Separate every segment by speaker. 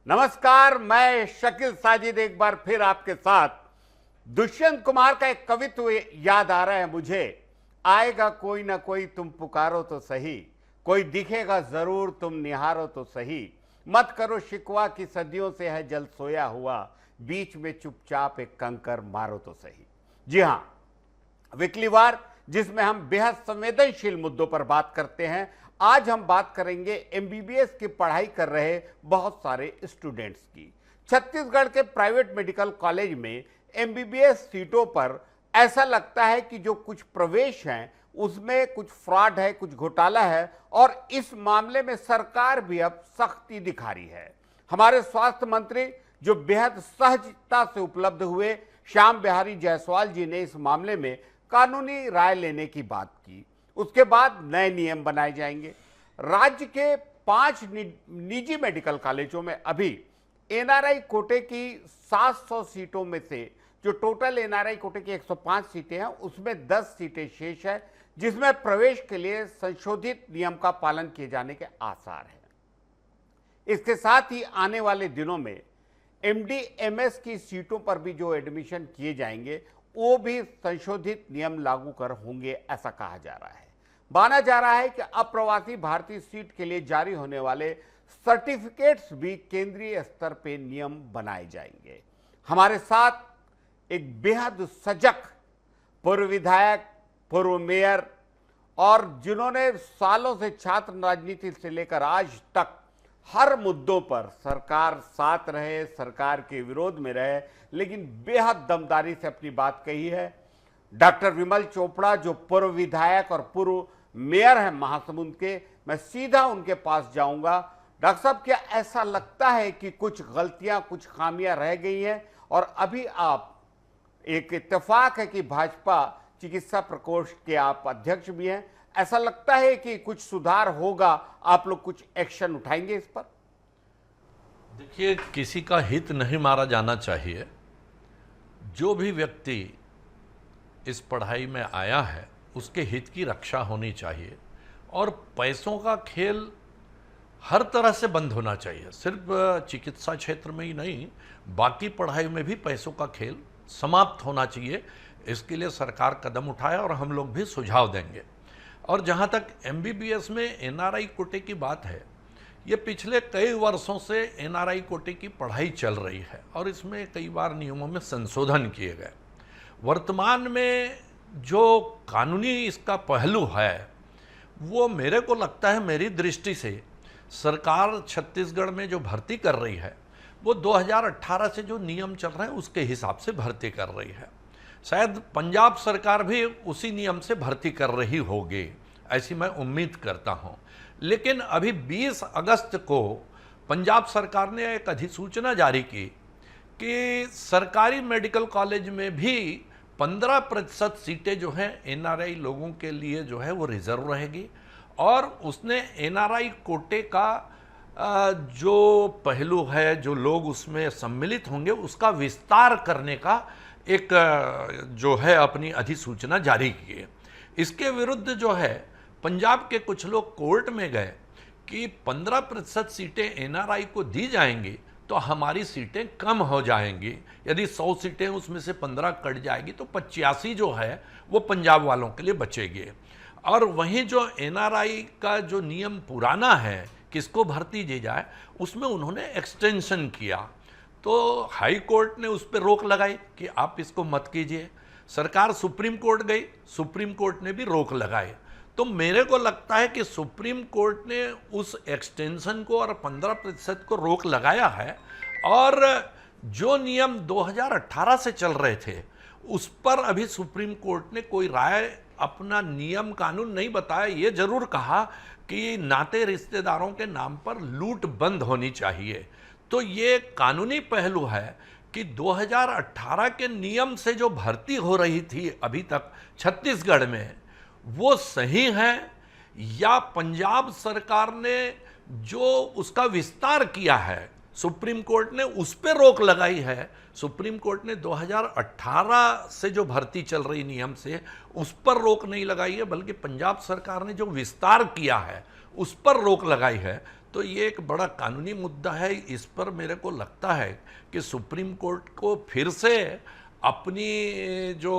Speaker 1: नमस्कार, मैं शकील साजिद एक बार फिर आपके साथ। दुष्यंत कुमार का एक कवित्व याद आ रहा है मुझे। आएगा कोई ना कोई तुम पुकारो तो सही, कोई दिखेगा जरूर तुम निहारो तो सही, मत करो शिकवा की सदियों से है जल सोया हुआ, बीच में चुपचाप एक कंकर मारो तो सही। जी हां, वीकली वार जिसमें हम बेहद संवेदनशील मुद्दों पर बात करते हैं। आज हम बात करेंगे एमबीबीएस की पढ़ाई कर रहे बहुत सारे स्टूडेंट्स की। छत्तीसगढ़ के प्राइवेट मेडिकल कॉलेज में एमबीबीएस सीटों पर ऐसा लगता है कि जो कुछ प्रवेश हैं उसमें कुछ फ्रॉड है, कुछ घोटाला है, और इस मामले में सरकार भी अब सख्ती दिखा रही है। हमारे स्वास्थ्य मंत्री जो बेहद सहजता से उपलब्ध हुए, श्याम बिहारी जायसवाल जी ने इस मामले में कानूनी राय लेने की बात की। उसके बाद नए नियम बनाए जाएंगे। राज्य के 5 निजी मेडिकल कॉलेजों में अभी एनआरआई कोटे की 700 सीटों में से जो टोटल एनआरआई कोटे की 105 सीटें हैं उसमें 10 सीटें शेष है, जिसमें प्रवेश के लिए संशोधित नियम का पालन किए जाने के आसार हैं। इसके साथ ही आने वाले दिनों में एमडी एमएस की सीटों पर भी जो एडमिशन किए जाएंगे वो भी संशोधित नियम लागू कर होंगे, ऐसा कहा जा रहा है। माना जा रहा है कि अप्रवासी भारतीय सीट के लिए जारी होने वाले सर्टिफिकेट्स भी केंद्रीय स्तर पे नियम बनाए जाएंगे। हमारे साथ एक बेहद सजग पूर्व विधायक, पूर्व मेयर और जिन्होंने सालों से छात्र राजनीति से लेकर आज तक हर मुद्दों पर सरकार साथ रहे, सरकार के विरोध में रहे, लेकिन बेहद दमदारी से अपनी बात कही है, डॉक्टर विमल चोपड़ा जो पूर्व विधायक और पूर्व मेयर हैं महासमुंद के। मैं सीधा उनके पास जाऊंगा। डॉक्टर साहब, क्या ऐसा लगता है कि कुछ गलतियां, कुछ खामियां रह गई हैं और अभी आप, एक इत्तेफाक है कि भाजपा चिकित्सा प्रकोष्ठ के आप अध्यक्ष भी हैं, ऐसा लगता है कि कुछ सुधार होगा, आप लोग कुछ एक्शन उठाएंगे इस पर?
Speaker 2: देखिए, किसी का हित नहीं मारा जाना चाहिए। जो भी व्यक्ति इस पढ़ाई में आया है उसके हित की रक्षा होनी चाहिए और पैसों का खेल हर तरह से बंद होना चाहिए। सिर्फ चिकित्सा क्षेत्र में ही नहीं, बाकी पढ़ाई में भी पैसों का खेल समाप्त होना चाहिए। इसके लिए सरकार कदम उठाए और हम लोग भी सुझाव देंगे। और जहाँ तक एमबीबीएस में एनआरआई कोटे की बात है, ये पिछले कई वर्षों से एनआरआई कोटे की पढ़ाई चल रही है और इसमें कई बार नियमों में संशोधन किए गए। वर्तमान में जो कानूनी इसका पहलू है वो मेरे को लगता है, मेरी दृष्टि से सरकार छत्तीसगढ़ में जो भर्ती कर रही है वो 2018 से जो नियम चल रहे हैं उसके हिसाब से भर्ती कर रही है। शायद पंजाब सरकार भी उसी नियम से भर्ती कर रही होगी, ऐसी मैं उम्मीद करता हूं। लेकिन अभी 20 अगस्त को पंजाब सरकार ने एक अधिसूचना जारी की कि सरकारी मेडिकल कॉलेज में भी 15% सीटें जो हैं एनआरआई लोगों के लिए जो है वो रिजर्व रहेगी। और उसने एनआरआई कोटे का जो पहलू है, जो लोग उसमें सम्मिलित होंगे, उसका विस्तार करने का एक जो है अपनी अधिसूचना जारी की है। इसके विरुद्ध जो है पंजाब के कुछ लोग कोर्ट में गए कि 15% सीटें एनआरआई को दी जाएंगी तो हमारी सीटें कम हो जाएंगी। यदि 100 सीटें उसमें से 15 कट जाएगी तो 85 जो है वो पंजाब वालों के लिए बचेगी। और वहीं जो एनआरआई का जो नियम पुराना है, किसको भर्ती दी जाए, उसमें उन्होंने एक्सटेंशन किया। तो हाई कोर्ट ने उस पर रोक लगाई कि आप इसको मत कीजिए। सरकार सुप्रीम कोर्ट गई, सुप्रीम कोर्ट ने भी रोक लगाई। तो मेरे को लगता है कि सुप्रीम कोर्ट ने उस एक्सटेंशन को और 15% को रोक लगाया है। और जो नियम 2018 से चल रहे थे उस पर अभी सुप्रीम कोर्ट ने कोई राय, अपना नियम कानून नहीं बताया। ये जरूर कहा कि नाते रिश्तेदारों के नाम पर लूट बंद होनी चाहिए। तो ये कानूनी पहलू है कि 2018 के नियम से जो भर्ती हो रही थी अभी तक छत्तीसगढ़ में, वो सही है या पंजाब सरकार ने जो उसका विस्तार किया है, सुप्रीम कोर्ट ने उस पर रोक लगाई है। सुप्रीम कोर्ट ने 2018 से जो भर्ती चल रही नियम से उस पर रोक नहीं लगाई है, बल्कि पंजाब सरकार ने जो विस्तार किया है उस पर रोक लगाई है। तो ये एक बड़ा कानूनी मुद्दा है। इस पर मेरे को लगता है कि सुप्रीम कोर्ट को फिर से अपनी जो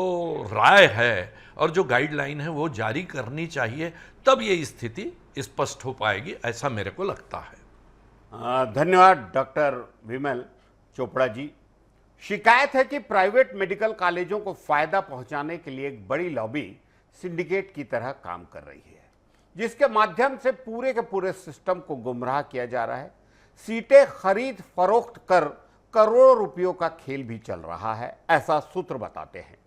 Speaker 2: राय है और जो गाइडलाइन है वो जारी करनी चाहिए, तब ये स्थिति स्पष्ट हो पाएगी, ऐसा मेरे को लगता है।
Speaker 1: धन्यवाद डॉक्टर विमल चोपड़ा जी। शिकायत है कि प्राइवेट मेडिकल कॉलेजों को फायदा पहुंचाने के लिए एक बड़ी लॉबी सिंडिकेट की तरह काम कर रही है, जिसके माध्यम से पूरे के पूरे सिस्टम को गुमराह किया जा रहा है। सीटें खरीद फरोख्त कर करोड़ों रुपयों का खेल भी चल रहा है, ऐसा सूत्र बताते हैं।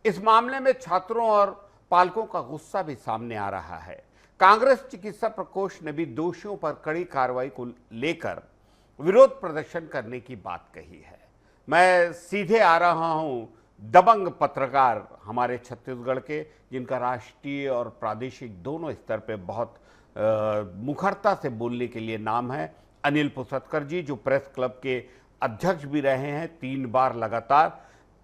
Speaker 1: इस मामले में छात्रों और पालकों का गुस्सा भी सामने आ रहा है। कांग्रेस चिकित्सा प्रकोष्ठ ने भी दोषियों पर कड़ी कार्रवाई को लेकर विरोध प्रदर्शन करने की बात कही है। मैं सीधे आ रहा हूं दबंग पत्रकार हमारे छत्तीसगढ़ के, जिनका राष्ट्रीय और प्रादेशिक दोनों स्तर पे बहुत मुखरता से बोलने के लिए नाम है, अनिल पुसतकर जी, जो प्रेस क्लब के अध्यक्ष भी रहे हैं 3 बार लगातार।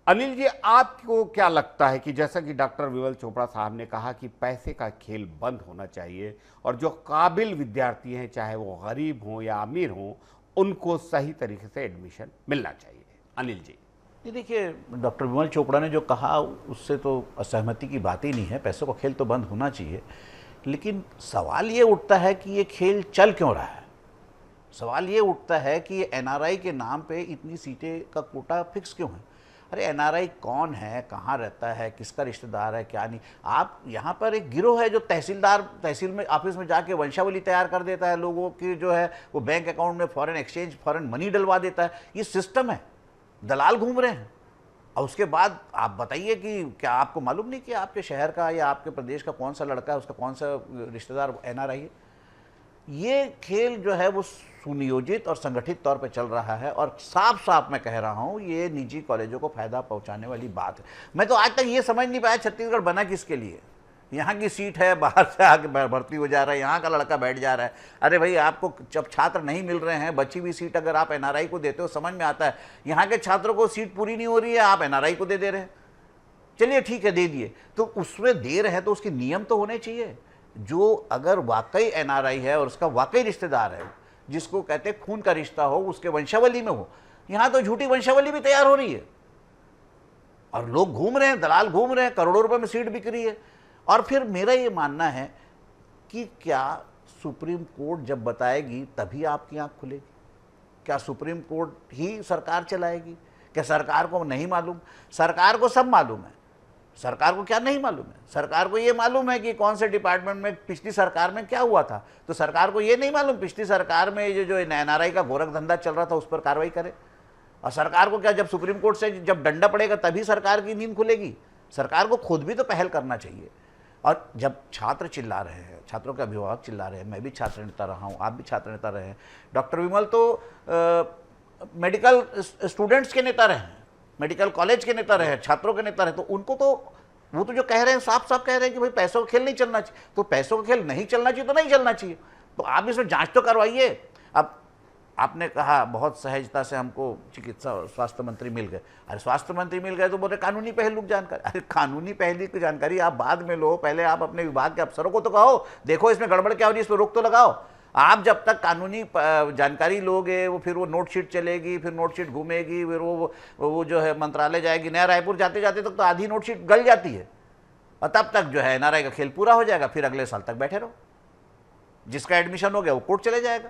Speaker 1: अनिल जी, आपको क्या लगता है कि जैसा कि डॉक्टर विमल चोपड़ा साहब ने कहा कि पैसे का खेल बंद होना चाहिए और जो काबिल विद्यार्थी हैं, चाहे वो गरीब हों या अमीर हों, उनको सही तरीके से एडमिशन मिलना चाहिए? अनिल जी।
Speaker 3: ये देखिए, डॉक्टर विमल चोपड़ा ने जो कहा उससे तो असहमति की बात ही नहीं है। पैसों का खेल तो बंद होना चाहिए, लेकिन सवाल ये उठता है कि ये खेल चल क्यों रहा है। सवाल ये उठता है कि ये एनआरआई के नाम पे इतनी सीटें का कोटा फिक्स क्यों है। अरे एनआरआई कौन है, कहाँ रहता है, किसका रिश्तेदार है, क्या नहीं। आप यहाँ पर एक गिरोह है जो तहसील में ऑफिस में जाके वंशावली तैयार कर देता है, लोगों की जो है वो बैंक अकाउंट में फॉरेन एक्सचेंज, फॉरेन मनी डलवा देता है। ये सिस्टम है, दलाल घूम रहे हैं। और उसके बाद आप बताइए कि क्या आपको मालूम नहीं कि आपके शहर का या आपके प्रदेश का कौन सा लड़का है, उसका कौन सा रिश्तेदार एनआरआई है। ये खेल जो है वो सुनियोजित और संगठित तौर पे चल रहा है, और साफ साफ मैं कह रहा हूँ ये निजी कॉलेजों को फायदा पहुँचाने वाली बात है। मैं तो आज तक ये समझ नहीं पाया छत्तीसगढ़ बना किसके लिए। यहाँ की सीट है, बाहर से आके भर्ती हो जा रहा है, यहाँ का लड़का बैठ जा रहा है। अरे भाई, आपको जब छात्र नहीं मिल रहे हैं, बची हुई सीट अगर आप एनआरआई को देते हो, समझ में आता है यहाँ के छात्रों को सीट पूरी नहीं हो रही है, आप एनआरआई को दे रहे हैं। चलिए ठीक है, दे दिए, तो उसमें दे रहे हैं तो उसके नियम तो होने चाहिए। जो अगर वाकई एनआरआई है और उसका वाकई रिश्तेदार है, जिसको कहते हैं खून का रिश्ता हो, उसके वंशावली में हो। यहाँ तो झूठी वंशावली भी तैयार हो रही है और लोग घूम रहे हैं, दलाल घूम रहे हैं, करोड़ों रुपए में सीट बिक रही है। और फिर मेरा ये मानना है कि क्या सुप्रीम कोर्ट जब बताएगी तभी आपकी आंख खुलेगी? क्या सुप्रीम कोर्ट ही सरकार चलाएगी? क्या सरकार को नहीं मालूम? सरकार को सब मालूम है। सरकार को क्या नहीं मालूम है? सरकार को ये मालूम है कि कौन से डिपार्टमेंट में पिछली सरकार में क्या हुआ था। तो सरकार को ये नहीं मालूम पिछली सरकार में जो एनआरआई का गोरख धंधा चल रहा था उस पर कार्रवाई करे? और सरकार को क्या, जब सुप्रीम कोर्ट से जब डंडा पड़ेगा तभी सरकार की नींद खुलेगी? सरकार को खुद भी तो पहल करना चाहिए। और जब छात्र चिल्ला रहे हैं, छात्रों के अभिभावक चिल्ला रहे हैं, मैं भी छात्र नेता रहा हूँ, आप भी छात्र नेता रहे हैं, डॉक्टर विमल तो मेडिकल स्टूडेंट्स के नेता रहे हैं, मेडिकल कॉलेज के नेता रहे, छात्रों के नेता रहे, तो उनको तो वो तो जो कह रहे हैं साफ साफ कह रहे हैं कि भाई पैसों का खेल नहीं चलना चाहिए। तो पैसों का खेल नहीं चलना चाहिए तो नहीं चलना चाहिए, तो आप इसमें जांच तो करवाइए। अब आपने कहा बहुत सहजता से हमको चिकित्सा और स्वास्थ्य मंत्री मिल गए। अरे स्वास्थ्य मंत्री मिल गए तो बोले कानूनी पहलू की जानकारी। अरे कानूनी पहलू की जानकारी आप बाद में लो, पहले आप अपने विभाग के अफसरों को तो कहो, देखो इसमें गड़बड़ क्या हो रही है, इस पर रोक तो लगाओ। आप जब तक कानूनी जानकारी लोगे, वो फिर वो नोटशीट चलेगी, फिर नोटशीट घूमेगी, फिर वो जो है मंत्रालय जाएगी। नया रायपुर जाते जाते तक तो आधी नोटशीट गल जाती है, और तब तक जो है एनआरआई का खेल पूरा हो जाएगा। फिर अगले साल तक बैठे रहो, जिसका एडमिशन हो गया वो कोर्ट चले जाएगा।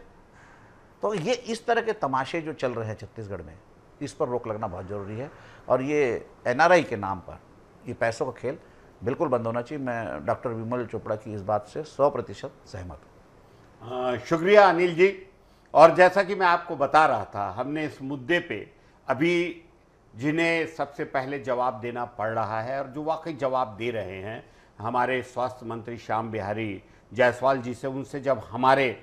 Speaker 3: तो ये इस तरह के तमाशे जो चल रहे हैं छत्तीसगढ़ में, इस पर रोक लगना बहुत ज़रूरी है। और ये एनआरआई के नाम पर ये पैसों का खेल बिल्कुल बंद होना चाहिए। मैं डॉक्टर विमल चोपड़ा की इस बात से 100% सहमत हूँ।
Speaker 1: शुक्रिया अनिल जी। और जैसा कि मैं आपको बता रहा था, हमने इस मुद्दे पे अभी जिन्हें सबसे पहले जवाब देना पड़ रहा है और जो वाकई जवाब दे रहे हैं, हमारे स्वास्थ्य मंत्री श्याम बिहारी जायसवाल जी से, उनसे जब हमारे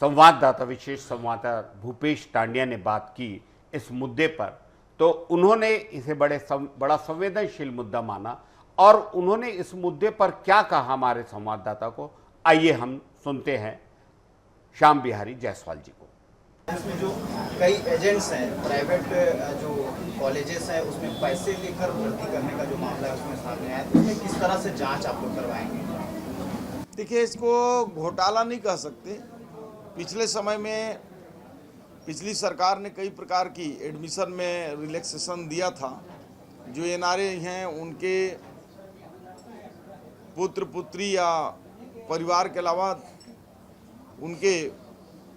Speaker 1: संवाददाता, विशेष संवाददाता भूपेश टांडिया ने बात की इस मुद्दे पर, तो उन्होंने इसे बड़ा संवेदनशील मुद्दा माना और उन्होंने इस मुद्दे पर क्या कहा हमारे संवाददाता को, आइए हम सुनते हैं श्याम बिहारी जायसवाल जी को।
Speaker 4: इसमें जो कई एजेंट्स हैं, प्राइवेट जो कॉलेजेस हैं, उसमें पैसे लेकर भर्ती करने का जो मामला है उसमें सामने आया, तो उसमें किस तरह से जांच आप लोग करवाएंगे?
Speaker 5: देखिए, इसको घोटाला नहीं कह सकते, पिछले समय में पिछली सरकार ने कई प्रकार की एडमिशन में रिलैक्सेशन दिया था। जो एनआरए हैं उनके पुत्र पुत्री या परिवार के अलावा उनके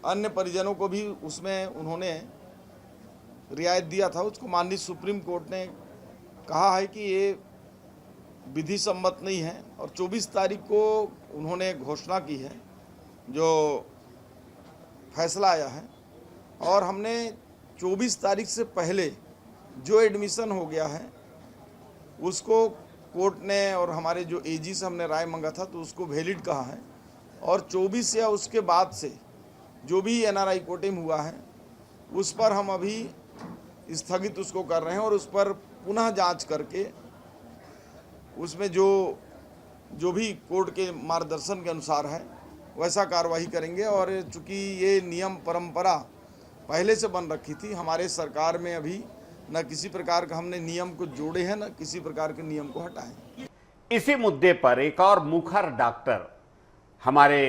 Speaker 5: अन्य परिजनों को भी उसमें उन्होंने रियायत दिया था। उसको माननीय सुप्रीम कोर्ट ने कहा है कि ये विधि सम्मत नहीं है और 24 तारीख को उन्होंने घोषणा की है, जो फैसला आया है। और हमने 24 तारीख से पहले जो एडमिशन हो गया है उसको कोर्ट ने और हमारे जो एजी से हमने राय मांगा था तो उसको वैलिड कहा है। और 24 या उसके बाद से जो भी एनआरआई कोटे में हुआ है उस पर हम अभी स्थगित उसको कर रहे हैं और उस पर पुनः जांच करके उसमें जो भी कोर्ट के मार्गदर्शन के अनुसार है वैसा कार्रवाई करेंगे। और चूँकि ये नियम परंपरा पहले से बन रखी थी, हमारे सरकार में अभी न किसी प्रकार का हमने नियम को जोड़े हैं न किसी प्रकार के नियम को हटाए।
Speaker 1: इसी मुद्दे पर एक और मुखर डॉक्टर हमारे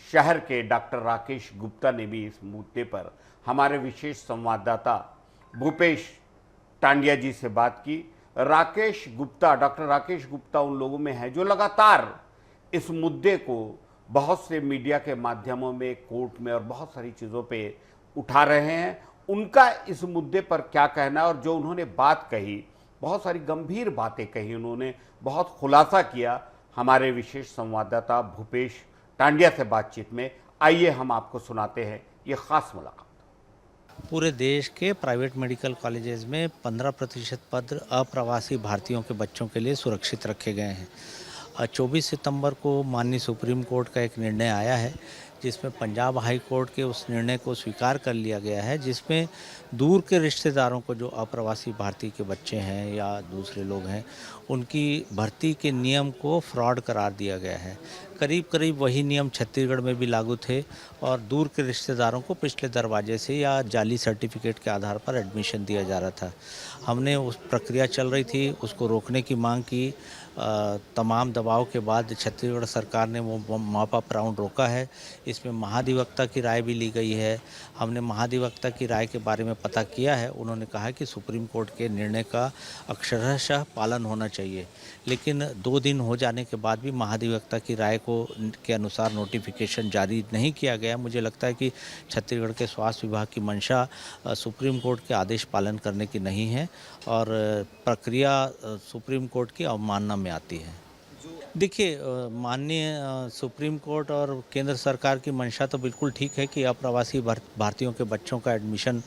Speaker 1: शहर के डॉक्टर राकेश गुप्ता ने भी इस मुद्दे पर हमारे विशेष संवाददाता भूपेश टांडिया जी से बात की। डॉक्टर राकेश गुप्ता उन लोगों में है जो लगातार इस मुद्दे को बहुत से मीडिया के माध्यमों में, कोर्ट में और बहुत सारी चीज़ों पे उठा रहे हैं। उनका इस मुद्दे पर क्या कहना है और जो उन्होंने बात कही, बहुत सारी गंभीर बातें कही, उन्होंने बहुत खुलासा किया। हमारे विशेष संवाददाता भूपेश टांडिया से बातचीत में आइए हम आपको सुनाते हैं ये खास मुलाकात।
Speaker 6: पूरे देश के प्राइवेट मेडिकल कॉलेजेस में 15% पद अप्रवासी भारतीयों के बच्चों के लिए सुरक्षित रखे गए हैं। 24 सितंबर को माननीय सुप्रीम कोर्ट का एक निर्णय आया है जिसमें पंजाब हाई कोर्ट के उस निर्णय को स्वीकार कर लिया गया है, जिसमें दूर के रिश्तेदारों को जो अप्रवासी भारतीय के बच्चे हैं या दूसरे लोग हैं उनकी भर्ती के नियम को फ्रॉड करार दिया गया है। करीब करीब वही नियम छत्तीसगढ़ में भी लागू थे और दूर के रिश्तेदारों को पिछले दरवाजे से या जाली सर्टिफिकेट के आधार पर एडमिशन दिया जा रहा था। हमने उस प्रक्रिया चल रही थी उसको रोकने की मांग की। तमाम दबाव के बाद छत्तीसगढ़ सरकार ने वो मॉप अप राउंड रोका है। इसमें महाधिवक्ता की राय भी ली गई है। हमने महाधिवक्ता की राय के बारे में पता किया है। उन्होंने कहा कि सुप्रीम कोर्ट के निर्णय का अक्षरशः पालन होना चाहिए, लेकिन 2 दिन हो जाने के बाद भी महाधिवक्ता की राय के अनुसार नोटिफिकेशन जारी नहीं किया गया। मुझे लगता है कि छत्तीसगढ़ के स्वास्थ्य विभाग की मंशा सुप्रीम कोर्ट के आदेश पालन करने की नहीं है और प्रक्रिया सुप्रीम कोर्ट की अवमानना में आती है। देखिए, माननीय सुप्रीम कोर्ट और केंद्र सरकार की मंशा तो बिल्कुल ठीक है कि अप्रवासी भारतीयों के बच्चों का एडमिशन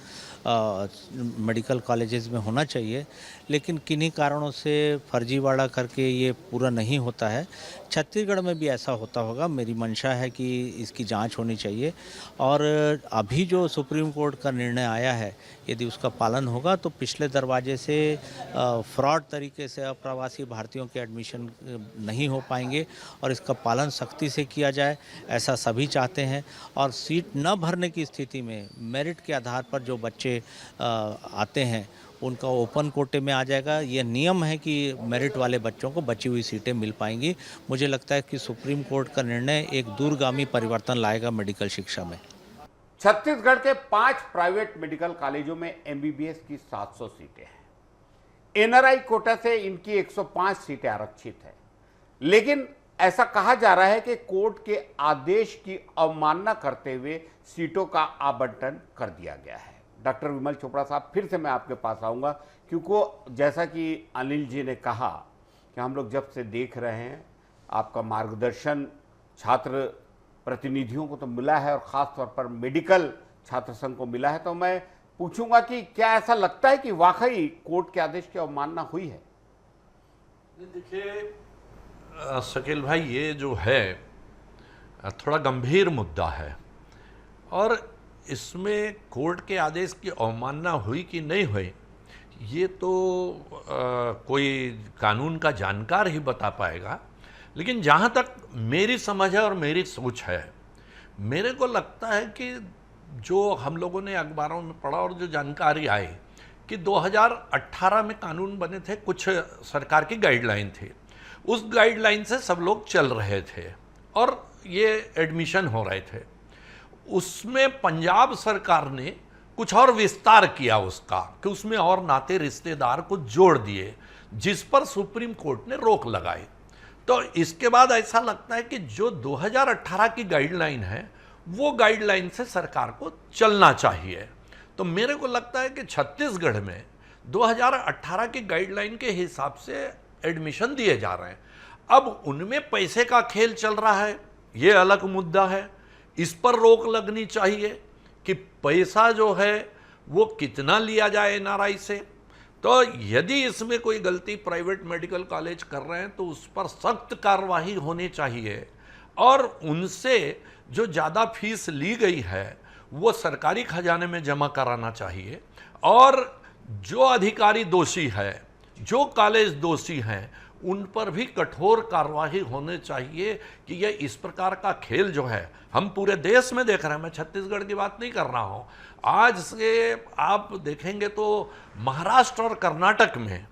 Speaker 6: मेडिकल कॉलेजेस में होना चाहिए, लेकिन किन्हीं कारणों से फर्जीवाड़ा करके ये पूरा नहीं होता है। छत्तीसगढ़ में भी ऐसा होता होगा। मेरी मंशा है कि इसकी जांच होनी चाहिए और अभी जो सुप्रीम कोर्ट का निर्णय आया है यदि उसका पालन होगा तो पिछले दरवाजे से फ्रॉड तरीके से अप्रवासी भारतीयों के एडमिशन नहीं हो पाएंगे और इसका पालन सख्ती से किया जाए, ऐसा सभी चाहते हैं। और सीट न भरने की स्थिति में मेरिट के आधार पर जो बच्चे आते हैं उनका ओपन कोटे में आ जाएगा। यह नियम है कि मेरिट वाले बच्चों को बची हुई सीटें मिल पाएंगी। मुझे लगता है कि सुप्रीम कोर्ट का निर्णय एक दूरगामी परिवर्तन लाएगा मेडिकल शिक्षा में।
Speaker 1: छत्तीसगढ़ के 5 प्राइवेट मेडिकल कॉलेजों में एमबीबीएस की 700 सीटें हैं। एनआरआई कोटा से इनकी 105 सीटें आरक्षित है, लेकिन ऐसा कहा जा रहा है कि कोर्ट के आदेश की अवमानना करते हुए सीटों का आवंटन कर दिया गया है। डॉक्टर विमल चोपड़ा साहब, फिर से मैं आपके पास आऊँगा क्योंकि जैसा कि अनिल जी ने कहा कि हम लोग जब से देख रहे हैं आपका मार्गदर्शन छात्र प्रतिनिधियों को तो मिला है और ख़ास तौर पर मेडिकल छात्र संघ को मिला है, तो मैं पूछूंगा कि क्या ऐसा लगता है कि वाकई कोर्ट के आदेश की अवमानना हुई है?
Speaker 2: देखिए शकील भाई, ये जो है थोड़ा गंभीर मुद्दा है और इसमें कोर्ट के आदेश की अवमानना हुई कि नहीं हुई ये तो कोई कानून का जानकार ही बता पाएगा। लेकिन जहाँ तक मेरी समझ है और मेरी सोच है, मेरे को लगता है कि जो हम लोगों ने अखबारों में पढ़ा और जो जानकारी आई कि 2018 में कानून बने थे, कुछ सरकार की गाइडलाइन थी, उस गाइडलाइन से सब लोग चल रहे थे और ये एडमिशन हो रहे थे। उसमें पंजाब सरकार ने कुछ और विस्तार किया उसका, कि उसमें और नाते रिश्तेदार को जोड़ दिए, जिस पर सुप्रीम कोर्ट ने रोक लगाई। तो इसके बाद ऐसा लगता है कि जो 2018 की गाइडलाइन है वो गाइडलाइन से सरकार को चलना चाहिए। तो मेरे को लगता है कि छत्तीसगढ़ में 2018 की गाइडलाइन के हिसाब से एडमिशन दिए जा रहे हैं। अब उनमें पैसे का खेल चल रहा है, ये अलग मुद्दा है, इस पर रोक लगनी चाहिए कि पैसा जो है वो कितना लिया जाए एनआरआई से। तो यदि इसमें कोई गलती प्राइवेट मेडिकल कॉलेज कर रहे हैं तो उस पर सख्त कार्रवाई होनी चाहिए, और उनसे जो ज़्यादा फीस ली गई है वो सरकारी खजाने में जमा कराना चाहिए, और जो अधिकारी दोषी है, जो कॉलेज दोषी हैं, उन पर भी कठोर कार्रवाई होने चाहिए कि ये इस प्रकार का खेल जो है हम पूरे देश में देख रहे हैं। मैं छत्तीसगढ़ की बात नहीं कर रहा हूँ, आज से आप देखेंगे तो महाराष्ट्र और कर्नाटक में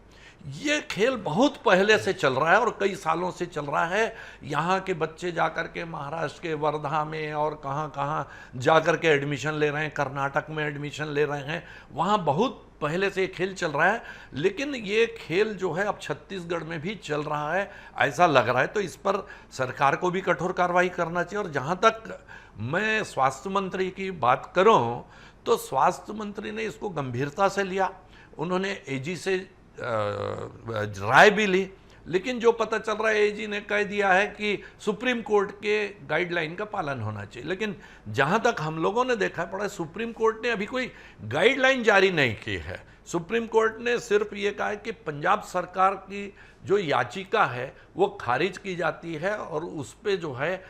Speaker 2: ये खेल बहुत पहले से चल रहा है और कई सालों से चल रहा है। यहाँ के बच्चे जाकर के महाराष्ट्र के वर्धा में और कहाँ कहाँ जाकर के एडमिशन ले रहे हैं, कर्नाटक में एडमिशन ले रहे हैं, वहाँ बहुत पहले से ये खेल चल रहा है। लेकिन ये खेल जो है अब छत्तीसगढ़ में भी चल रहा है ऐसा लग रहा है। तो इस पर सरकार को भी कठोर कार्रवाई करना चाहिए। और जहाँ तक मैं स्वास्थ्य मंत्री की बात करूँ तो स्वास्थ्य मंत्री ने इसको गंभीरता से लिया, उन्होंने एजी से राय भी ली, लेकिन जो पता चल रहा है एजी ने कह दिया है कि सुप्रीम कोर्ट के गाइडलाइन का पालन होना चाहिए। लेकिन जहां तक हम लोगों ने देखा पड़ा, सुप्रीम कोर्ट ने अभी कोई गाइडलाइन जारी नहीं की है। सुप्रीम कोर्ट ने सिर्फ ये कहा है कि पंजाब सरकार की जो याचिका है वो खारिज की जाती है, और उस पर जो है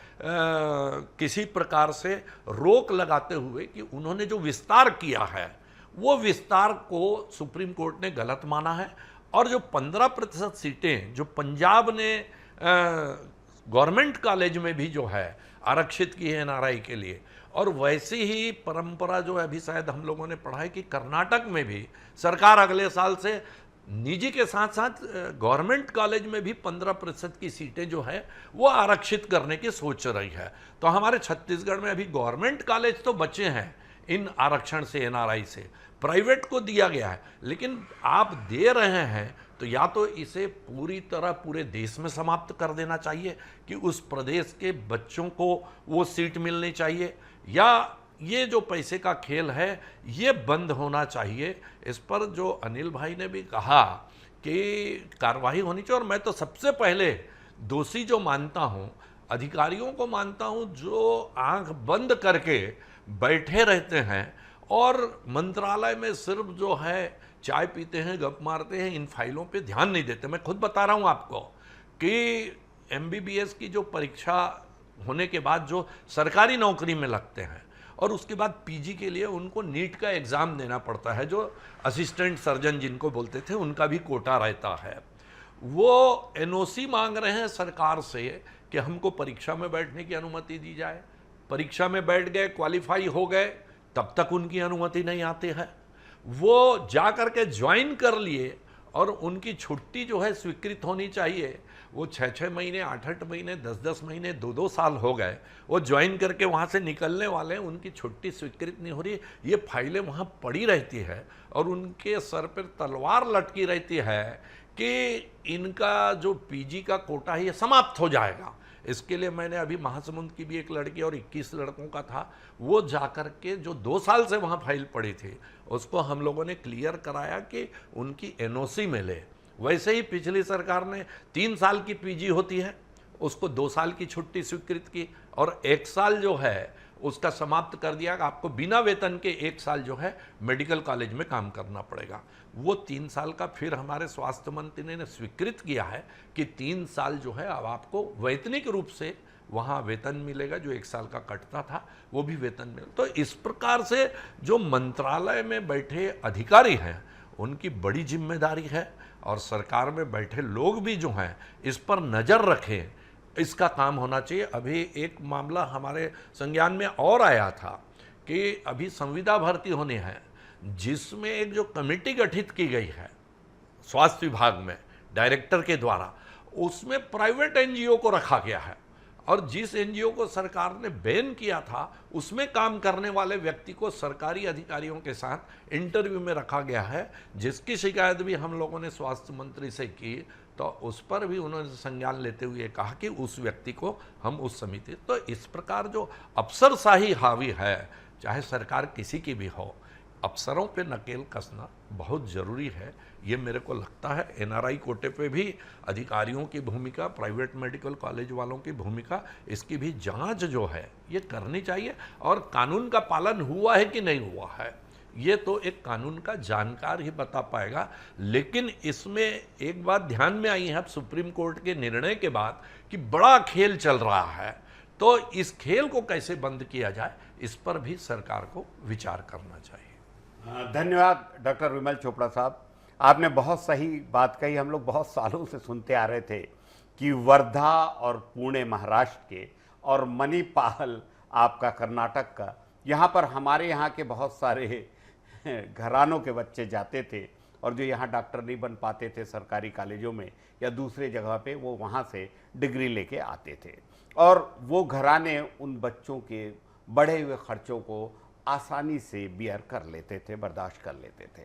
Speaker 2: किसी प्रकार से रोक लगाते हुए कि उन्होंने जो विस्तार किया है वो विस्तार को सुप्रीम कोर्ट ने गलत माना है। और जो 15% सीटें जो पंजाब ने गवर्नमेंट कॉलेज में भी जो है आरक्षित की है एनआरआई के लिए, और वैसी ही परंपरा जो है अभी शायद हम लोगों ने पढ़ा है कि कर्नाटक में भी सरकार अगले साल से निजी के साथ साथ गवर्नमेंट कॉलेज में भी 15% की सीटें जो है वो आरक्षित करने की सोच रही है। तो हमारे छत्तीसगढ़ में अभी गवर्नमेंट कॉलेज तो बचे हैं इन आरक्षण से, एनआरआई से, प्राइवेट को दिया गया है। लेकिन आप दे रहे हैं तो या तो इसे पूरी तरह पूरे देश में समाप्त कर देना चाहिए कि उस प्रदेश के बच्चों को वो सीट मिलनी चाहिए, या ये जो पैसे का खेल है ये बंद होना चाहिए। इस पर जो अनिल भाई ने भी कहा कि कार्रवाई होनी चाहिए, और मैं तो सबसे पहले दोषी जो मानता हूँ अधिकारियों को मानता हूँ जो आंख बंद करके बैठे रहते हैं और मंत्रालय में सिर्फ जो है चाय पीते हैं, गप मारते हैं, इन फाइलों पे ध्यान नहीं देते। मैं खुद बता रहा हूँ आपको कि एमबीबीएस की जो परीक्षा होने के बाद जो सरकारी नौकरी में लगते हैं और उसके बाद पीजी के लिए उनको नीट का एग्ज़ाम देना पड़ता है, जो असिस्टेंट सर्जन जिनको बोलते थे उनका भी कोटा रहता है। वो एनओसी मांग रहे हैं सरकार से कि हमको परीक्षा में बैठने की अनुमति दी जाए। परीक्षा में बैठ गए, क्वालिफाई हो गए, तब तक उनकी अनुमति नहीं आती है। वो जा कर के ज्वाइन कर लिए और उनकी छुट्टी जो है स्वीकृत होनी चाहिए। वो 6-6 महीने, 8-8 महीने, 10-10 महीने, 2-2 साल हो गए, वो ज्वाइन करके वहाँ से निकलने वाले हैं, उनकी छुट्टी स्वीकृत नहीं हो रही। ये फाइलें वहाँ पड़ी रहती है और उनके सर पर तलवार लटकी रहती है कि इनका जो पीजी का कोटा है ये समाप्त हो जाएगा। इसके लिए मैंने अभी महासमुंद की भी एक लड़की और 21 लड़कों का था, वो जाकर के जो 2 साल से वहाँ फाइल पड़ी थी उसको हम लोगों ने क्लियर कराया कि उनकी एनओसी मिले। वैसे ही पिछली सरकार ने 3 साल की पीजी होती है उसको 2 साल की छुट्टी स्वीकृत की और 1 साल जो है उसका समाप्त कर दिया कि आपको बिना वेतन के 1 साल जो है मेडिकल कॉलेज में काम करना पड़ेगा। वो 3 साल का फिर हमारे स्वास्थ्य मंत्री ने स्वीकृत किया है कि 3 साल जो है अब आपको वैतनिक रूप से वहाँ वेतन मिलेगा, जो 1 साल का कटता था वो भी वेतन मिलेगा। तो इस प्रकार से जो मंत्रालय में बैठे अधिकारी हैं उनकी बड़ी जिम्मेदारी है और सरकार में बैठे लोग भी जो हैं इस पर नज़र रखें, इसका काम होना चाहिए। अभी एक मामला हमारे संज्ञान में और आया था कि अभी संविदा भर्ती होनी है, जिसमें एक जो कमेटी गठित की गई है स्वास्थ्य विभाग में डायरेक्टर के द्वारा, उसमें प्राइवेट एनजीओ को रखा गया है। और जिस एनजीओ को सरकार ने बैन किया था उसमें काम करने वाले व्यक्ति को सरकारी अधिकारियों के साथ इंटरव्यू में रखा गया है, जिसकी शिकायत भी हम लोगों ने स्वास्थ्य मंत्री से की, तो उस पर भी उन्होंने संज्ञान लेते हुए कहा कि उस व्यक्ति को हम उस समिति, तो इस प्रकार जो अफसरशाही हावी है, चाहे सरकार किसी की भी हो, अफसरों पे नकेल कसना बहुत ज़रूरी है। ये मेरे को लगता है एनआरआई कोटे पे भी अधिकारियों की भूमिका, प्राइवेट मेडिकल कॉलेज वालों की भूमिका, इसकी भी जांच जो है ये करनी चाहिए। और कानून का पालन हुआ है कि नहीं हुआ है ये तो एक कानून का जानकार ही बता पाएगा। लेकिन इसमें एक बात ध्यान में आई है अब सुप्रीम कोर्ट के निर्णय के बाद कि बड़ा खेल चल रहा है, तो इस खेल को कैसे बंद किया जाए इस पर भी सरकार को विचार करना चाहिए।
Speaker 1: धन्यवाद डॉक्टर विमल चोपड़ा साहब, आपने बहुत सही बात कही। हम लोग बहुत सालों से सुनते आ रहे थे कि वर्धा और पुणे महाराष्ट्र के और मणिपाल आपका कर्नाटक का, यहाँ पर हमारे यहाँ के बहुत सारे घरानों के बच्चे जाते थे और जो यहाँ डॉक्टर नहीं बन पाते थे सरकारी कॉलेजों में या दूसरे जगह पे, वो वहाँ से डिग्री लेके आते थे और वो घराने उन बच्चों के बढ़े हुए खर्चों को आसानी से बियर कर लेते थे, बर्दाश्त कर लेते थे।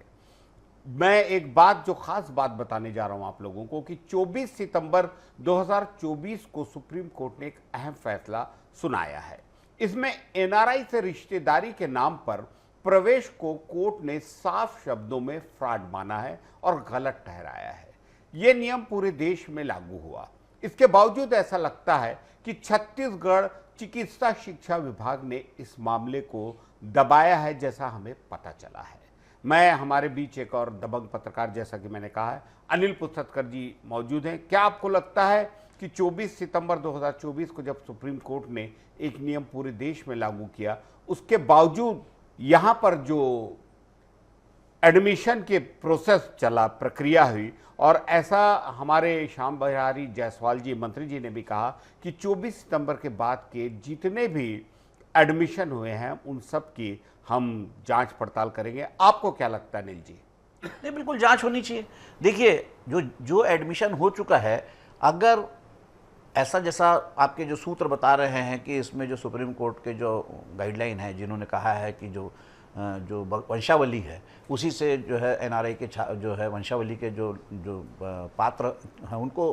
Speaker 1: मैं एक बात, जो खास बात बताने जा रहा हूं आप लोगों को कि 24 सितंबर 2024 को सुप्रीम कोर्ट ने एक अहम फैसला सुनाया है। इसमें एनआरआई से रिश्तेदारी के नाम पर प्रवेश को कोर्ट ने साफ शब्दों में फ्रॉड माना है और गलत ठहराया है। यह नियम पूरे देश में लागू हुआ। इसके बावजूद ऐसा लगता है कि छत्तीसगढ़ चिकित्सा शिक्षा विभाग ने इस मामले को दबाया है, जैसा हमें पता चला है। मैं, हमारे बीच एक और दबंग पत्रकार, जैसा कि मैंने कहा है, अनिल पुस्तकर जी मौजूद हैं। क्या आपको लगता है कि 24 सितंबर 2024 को जब सुप्रीम कोर्ट ने एक नियम पूरे देश में लागू किया, उसके बावजूद यहाँ पर जो एडमिशन के प्रोसेस चला, प्रक्रिया हुई, और ऐसा हमारे श्याम बिहारी जायसवाल जी, मंत्री जी ने भी कहा कि 24 सितंबर के बाद के जितने भी एडमिशन हुए हैं उन सब की हम जांच पड़ताल करेंगे। आपको क्या लगता है अनिल जी?
Speaker 3: नहीं, बिल्कुल जांच होनी चाहिए। देखिए, जो एडमिशन हो चुका है, अगर ऐसा जैसा आपके जो सूत्र बता रहे हैं कि इसमें जो सुप्रीम कोर्ट के जो गाइडलाइन है, जिन्होंने कहा है कि जो वंशावली है उसी से जो है एनआरआई के जो है वंशावली के जो पात्र हैं उनको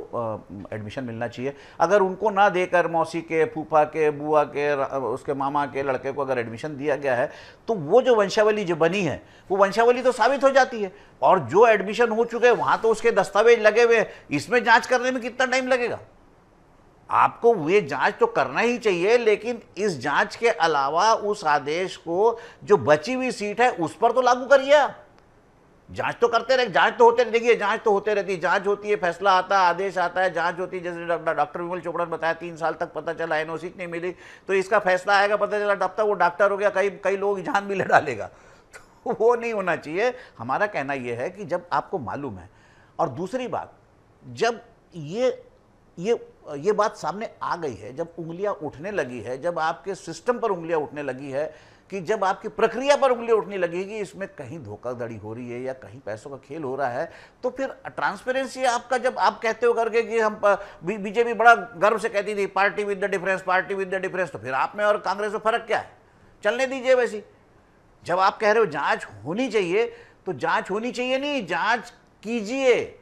Speaker 3: एडमिशन मिलना चाहिए। अगर उनको ना देकर मौसी के, फूफा के, बुआ के, उसके मामा के लड़के को अगर एडमिशन दिया गया है तो वो जो वंशावली जो बनी है वो वंशावली तो साबित हो जाती है। और जो एडमिशन हो चुके हैं वहाँ तो उसके दस्तावेज लगे हुए हैं, इसमें जाँच करने में कितना टाइम लगेगा? आपको वे जांच तो करना ही चाहिए, लेकिन इस जांच के अलावा उस आदेश को जो बची हुई सीट है उस पर तो लागू करिए। जांच तो करते रहे, जांच तो होते, देखिए जांच तो होते रहती है, जांच होती है, फैसला आता है, आदेश आता है, जांच होती है। जैसे डॉक्टर विमल चोपड़ा ने बताया 3 साल तक पता चला एनओसी नहीं मिली, तो इसका फैसला आएगा, पता चला तब तक वो डॉक्टर हो गया, कई लोग जान भी ले डालेगा। तो वो नहीं होना चाहिए। हमारा कहना यह है कि जब आपको मालूम है, और दूसरी बात, जब ये बात सामने आ गई है, जब उंगलियां उठने लगी है, जब आपके सिस्टम पर उंगलियां उठने लगी है, कि जब आपकी प्रक्रिया पर उंगलियां उठने लगी कि इसमें कहीं धोखाधड़ी हो रही है या कहीं पैसों का खेल हो रहा है, तो फिर ट्रांसपेरेंसी आपका, जब आप कहते हो करके कि हम बीजेपी बड़ा गर्व से कहती थी party with the difference, party with the difference, तो फिर आप में और कांग्रेस में फर्क क्या है? चलने दीजिए वैसी। जब आप कह रहे हो जांच होनी चाहिए, तो जांच होनी चाहिए नहीं, जांच कीजिए।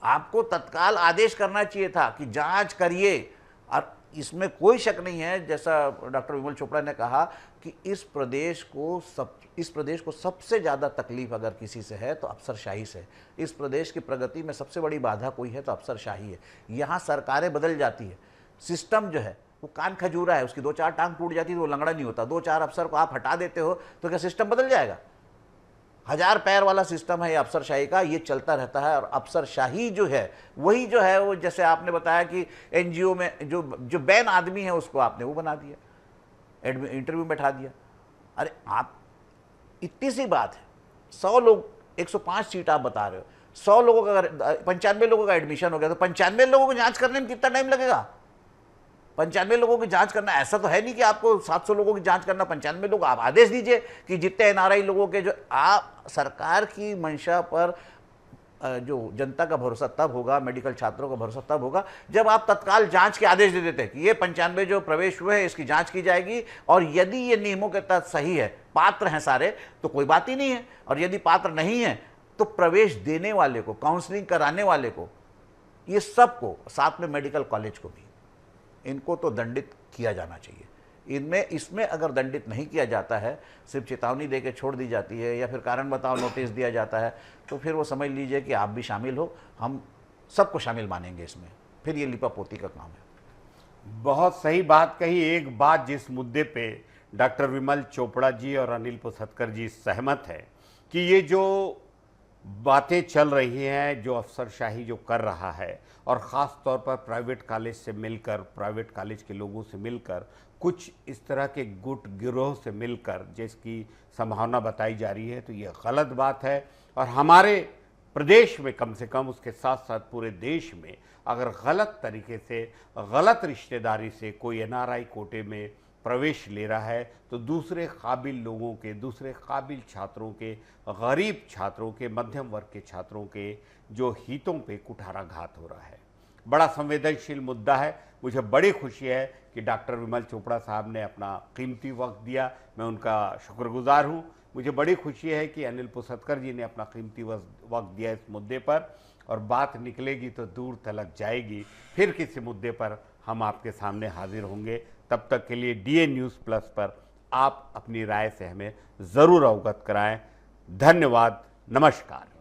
Speaker 3: आपको तत्काल आदेश करना चाहिए था कि जांच करिए। और इसमें कोई शक नहीं है, जैसा डॉक्टर विमल चोपड़ा ने कहा, कि इस प्रदेश को सबसे ज़्यादा तकलीफ अगर किसी से है तो अफसरशाही से। इस प्रदेश की प्रगति में सबसे बड़ी बाधा कोई है तो अफसरशाही है। यहाँ सरकारें बदल जाती है, सिस्टम जो है वो कान खजूरा है, उसकी 2-4 टांग टूट जाती है तो वो लंगड़ा नहीं होता। 2-4 अफसर को आप हटा देते हो तो क्या सिस्टम बदल जाएगा? 1000 पैर वाला सिस्टम है ये अफसरशाही का, ये चलता रहता है। और अफसरशाही जो है वही जो है वो, जैसे आपने बताया कि एनजीओ में जो बैन आदमी है उसको आपने वो बना दिया, इंटरव्यू में बैठा दिया। अरे आप, इतनी सी बात है, 100 लोग, 105 सीट आप बता रहे हो, 100 लोगों का अगर 95 लोगों का एडमिशन हो गया तो 95 लोगों को जांच करने में कितना टाइम लगेगा? 95 लोगों की जांच करना, ऐसा तो है नहीं कि आपको 700 लोगों की जांच करना। 95 लोग, आप आदेश दीजिए कि जितने एनआरआई लोगों के, जो आप सरकार की मंशा पर जो जनता का भरोसा तब होगा, मेडिकल छात्रों का भरोसा तब होगा जब आप तत्काल जांच के आदेश दे देते हैं कि ये 95 जो प्रवेश हुए हैं इसकी जांच की जाएगी, और यदि ये नियमों के तहत सही है, पात्र हैं सारे, तो कोई बात ही नहीं है, और यदि पात्र नहीं है तो प्रवेश देने वाले को, काउंसलिंग कराने वाले को, ये सबको, साथ में मेडिकल कॉलेज को भी, इनको तो दंडित किया जाना चाहिए। इसमें अगर दंडित नहीं किया जाता है, सिर्फ चेतावनी दे के छोड़ दी जाती है या फिर कारण बताओ नोटिस दिया जाता है, तो फिर वो समझ लीजिए कि आप भी शामिल हो, हम सबको शामिल मानेंगे इसमें, फिर ये लिपापोती का काम है।
Speaker 1: बहुत सही बात कही। एक बात जिस मुद्दे पे डॉक्टर विमल चोपड़ा जी और अनिल पुसतकर जी सहमत है कि ये जो बातें चल रही हैं, जो अफसरशाही जो कर रहा है, और ख़ास तौर पर प्राइवेट कॉलेज से मिलकर, प्राइवेट कॉलेज के लोगों से मिलकर, कुछ इस तरह के गुट गिरोह से मिलकर जिसकी संभावना बताई जा रही है, तो ये गलत बात है। और हमारे प्रदेश में कम से कम, उसके साथ साथ पूरे देश में अगर गलत तरीके से, गलत रिश्तेदारी से कोई एनआरआई कोटे में प्रवेश ले रहा है, तो दूसरे काबिल लोगों के, दूसरे काबिल छात्रों के, गरीब छात्रों के, मध्यम वर्ग के छात्रों के जो हितों पे कुठाराघात हो रहा है। बड़ा संवेदनशील मुद्दा है। मुझे बड़ी खुशी है कि डॉक्टर विमल चोपड़ा साहब ने अपना कीमती वक्त दिया, मैं उनका शुक्रगुजार हूँ। मुझे बड़ी खुशी है कि अनिल पुसतकर जी ने अपना कीमती वक्त दिया इस मुद्दे पर, और बात निकलेगी तो दूर तलक जाएगी। फिर किसी मुद्दे पर हम आपके सामने हाजिर होंगे। तब तक के लिए DA न्यूज़ प्लस पर आप अपनी राय से हमें ज़रूर अवगत कराएं। धन्यवाद, नमस्कार।